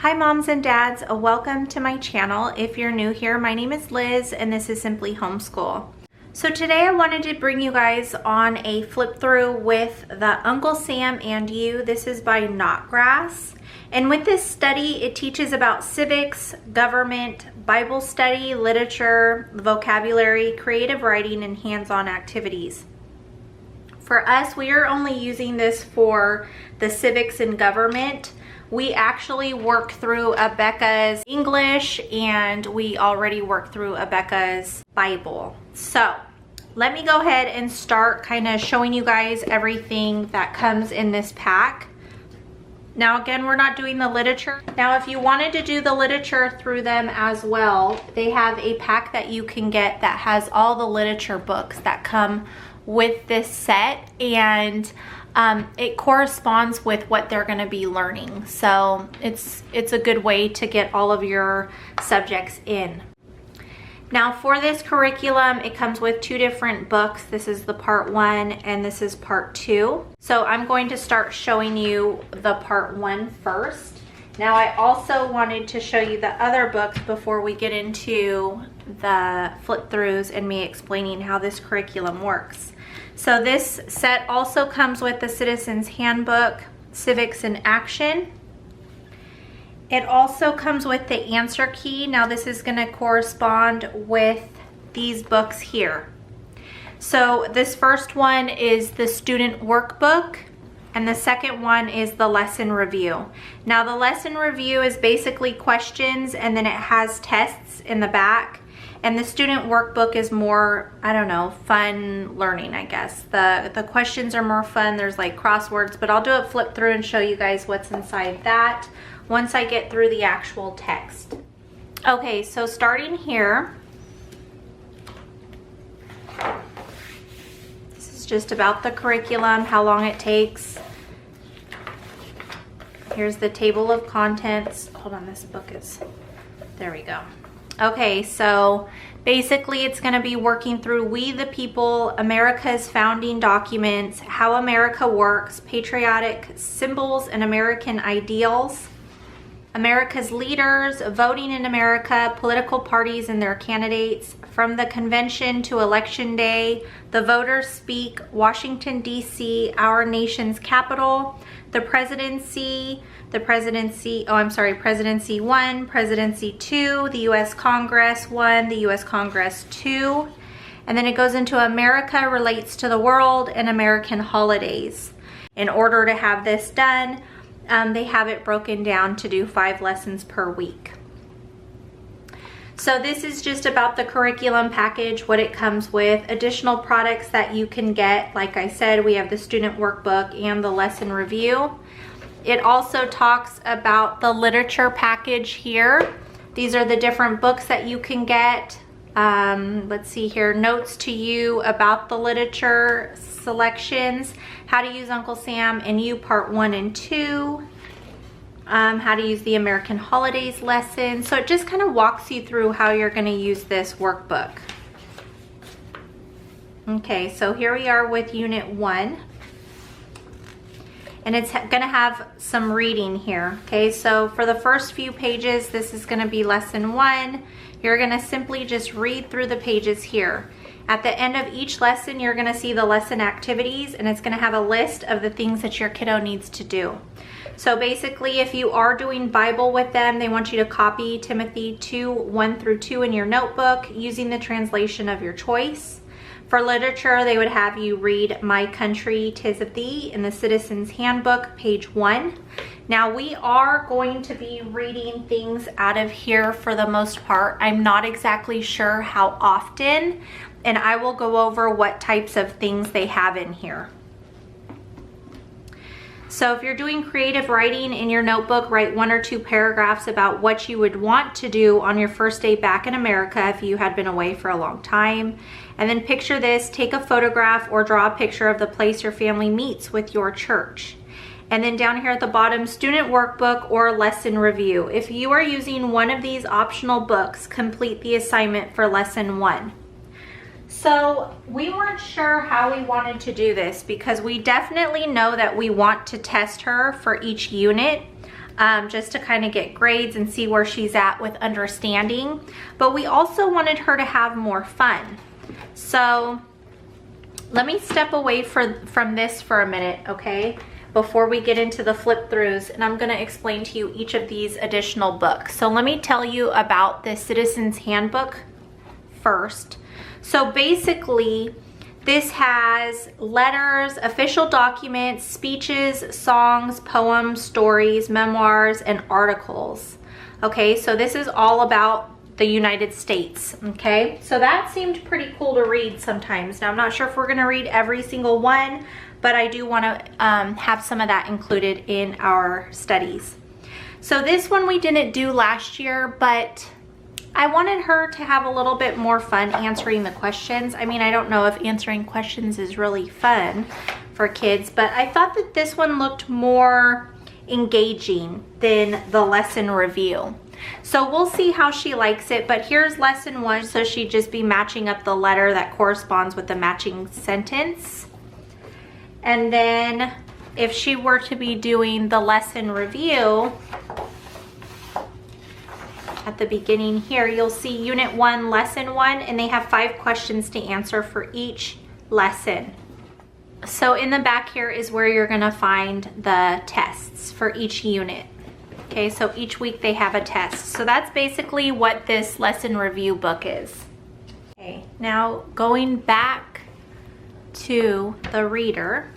Hi moms and dads, welcome to my channel. If you're new here, my name is Liz and this is Simply Homeschool. So today I wanted to bring you guys on a flip through with the Uncle Sam and You. This is by Notgrass. And with this study, it teaches about civics, government, Bible study, literature, vocabulary, creative writing, and hands-on activities. For us, we are only using this for the civics and government. We actually worked through Abeka's English and we already worked through Abeka's Bible. So let me go ahead and start kind of showing you guys everything that comes in this pack. Now again, we're not doing the literature. Now if you wanted to do the literature through them as well, they have a pack that you can get that has all the literature books that come with this set, and it corresponds with what they're going to be learning. So it's a good way to get all of your subjects in. Now for this curriculum, it comes with two different books. This is the part 1 and this is part 2. So I'm going to start showing you the part 1 first. Now I also wanted to show you the other books before we get into the flip throughs and me explaining how this curriculum works. So this set also comes with the Citizen's Handbook, Civics in Action. It also comes with the answer key. Now this is going to correspond with these books here. So this first one is the student workbook and the second one is the lesson review. Now the lesson review is basically questions and then it has tests in the back. And the student workbook is more, I don't know, fun learning, I guess. The questions are more fun. There's like crosswords, but I'll do a flip through and show you guys what's inside that once I get through the actual text. Okay, so starting here, this is just about the curriculum, how long it takes. Here's the table of contents. Hold on, this book is, there we go. Okay, so basically it's going to be working through We the People, America's founding documents, how America works, patriotic symbols and American ideals, America's leaders, voting in America, political parties and their candidates, from the convention to election day, the voters speak, Washington, D.C., our nation's capital, the presidency, Presidency 1, Presidency 2, the U.S. Congress 1, the U.S. Congress 2, and then it goes into America relates to the world and American holidays. In order to have this done, they have it broken down to do 5 lessons per week. So this is just about the curriculum package, what it comes with, additional products that you can get. Like I said, we have the student workbook and the lesson review. It also talks about the literature package here. These are the different books that you can get. Let's see here, notes to you about the literature selections, how to use Uncle Sam and You part 1 and 2, how to use the American holidays lesson. So it just kind of walks you through how you're going to use this workbook. Okay, so here we are with unit 1. And it's going to have some reading here. Okay, so for the first few pages, this is going to be lesson 1. You're going to simply just read through the pages here. At the end of each lesson, you're going to see the lesson activities, and it's going to have a list of the things that your kiddo needs to do. So basically, if you are doing Bible with them, they want you to copy Timothy 2:1-2 in your notebook using the translation of your choice. For literature, they would have you read My Country, 'Tis of Thee in the Citizen's Handbook, page 1. Now we are going to be reading things out of here for the most part. I'm not exactly sure how often, and I will go over what types of things they have in here. So if you're doing creative writing in your notebook, write 1 or 2 paragraphs about what you would want to do on your first day back in America if you had been away for a long time. And then picture this, take a photograph or draw a picture of the place your family meets with your church. And then down here at the bottom, student workbook or lesson review. If you are using one of these optional books, complete the assignment for lesson 1. So we weren't sure how we wanted to do this because we definitely know that we want to test her for each unit. just to kind of get grades and see where she's at with understanding. But we also wanted her to have more fun. So let me step away from this for a minute, okay? Before we get into the flip throughs, and I'm gonna explain to you each of these additional books. So let me tell you about the Citizen's Handbook first. So basically, this has letters, official documents, speeches, songs, poems, stories, memoirs, and articles. Okay, so this is all about the United States, okay? So that seemed pretty cool to read sometimes. Now, I'm not sure if we're gonna read every single one, but I do wanna have some of that included in our studies. So this one we didn't do last year, but I wanted her to have a little bit more fun answering the questions. I mean, I don't know if answering questions is really fun for kids, but I thought that this one looked more engaging than the lesson review. So we'll see how she likes it, but here's lesson 1. So she'd just be matching up the letter that corresponds with the matching sentence. And then if she were to be doing the lesson review, at the beginning here, you'll see Unit 1, Lesson 1, and they have 5 questions to answer for each lesson. So in the back here is where you're gonna find the tests for each unit. Okay, so each week they have a test. So that's basically what this lesson review book is. Okay, now going back to the reader,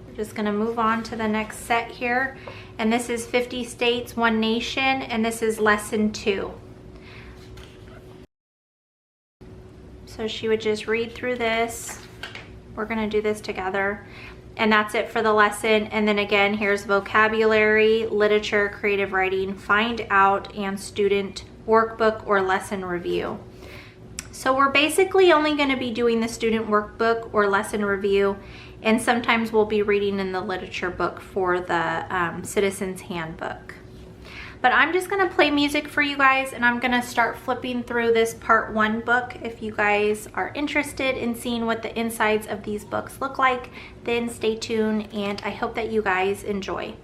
we're just gonna move on to the next set here. And this is 50 States, One Nation, and this is lesson 2. So she would just read through this. We're gonna do this together. And that's it for the lesson. And then again, here's vocabulary, literature, creative writing, find out, and student workbook or lesson review. So we're basically only gonna be doing the student workbook or lesson review, and sometimes we'll be reading in the literature book for the Citizen's Handbook. But I'm just gonna play music for you guys, and I'm gonna start flipping through this part 1 book. If you guys are interested in seeing what the insides of these books look like, then stay tuned, and I hope that you guys enjoy.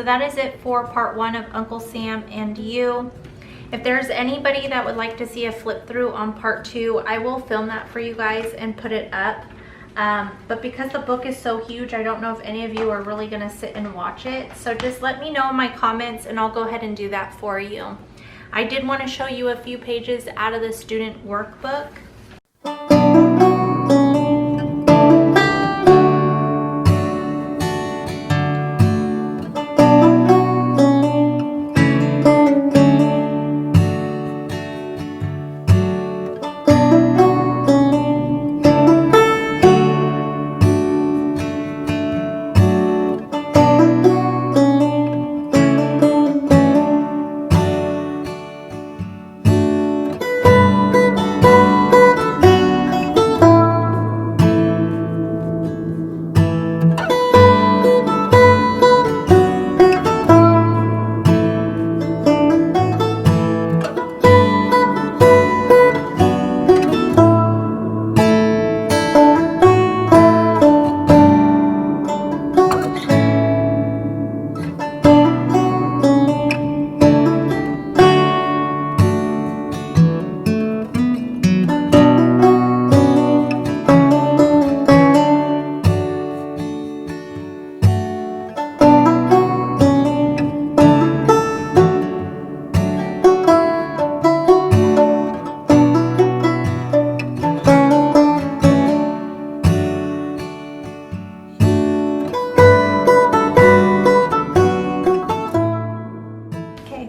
that is it for part 1 of Uncle Sam and You. If there's anybody that would like to see a flip through on part 2, I will film that for you guys and put it up. But because the book is so huge, I don't know if any of you are really going to sit and watch it. So just let me know in my comments and I'll go ahead and do that for you. I did want to show you a few pages out of the student workbook.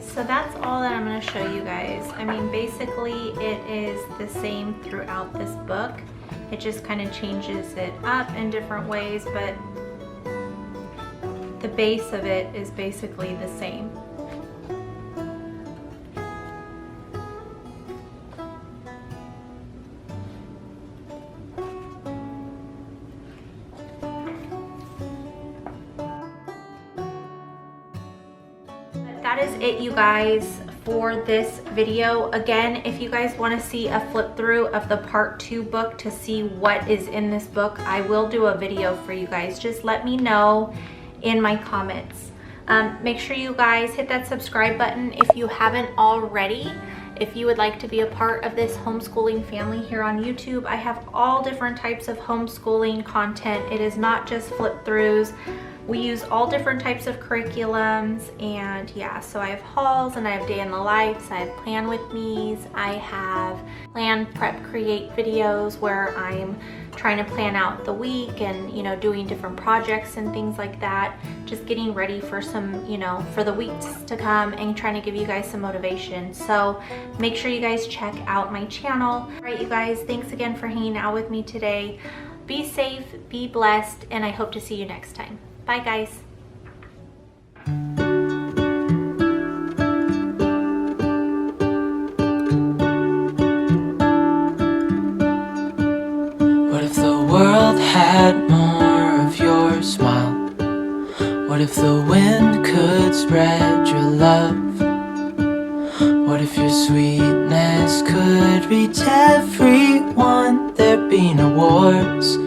So that's all that I'm going to show you guys. I mean, basically it is the same throughout this book. It just kind of changes it up in different ways, but the base of it is basically the same. That is it, you guys, for this video. Again, if you guys want to see a flip through of the part 2 book to see what is in this book, I will do a video for you guys. Just let me know in my comments. Make sure you guys hit that subscribe button if you haven't already. If you would like to be a part of this homeschooling family here on YouTube, I have all different types of homeschooling content. It is not just flip throughs. We use all different types of curriculums, and yeah, so I have hauls and I have day in the lives, I have plan with me's, I have plan, prep, create videos where I'm trying to plan out the week and, you know, doing different projects and things like that, just getting ready for some, you know, for the weeks to come and trying to give you guys some motivation. So make sure you guys check out my channel. All right, you guys, thanks again for hanging out with me today. Be safe, be blessed, and I hope to see you next time. Bye, guys. What if the world had more of your smile? What if the wind could spread your love? What if your sweetness could reach everyone? There'd be no wars,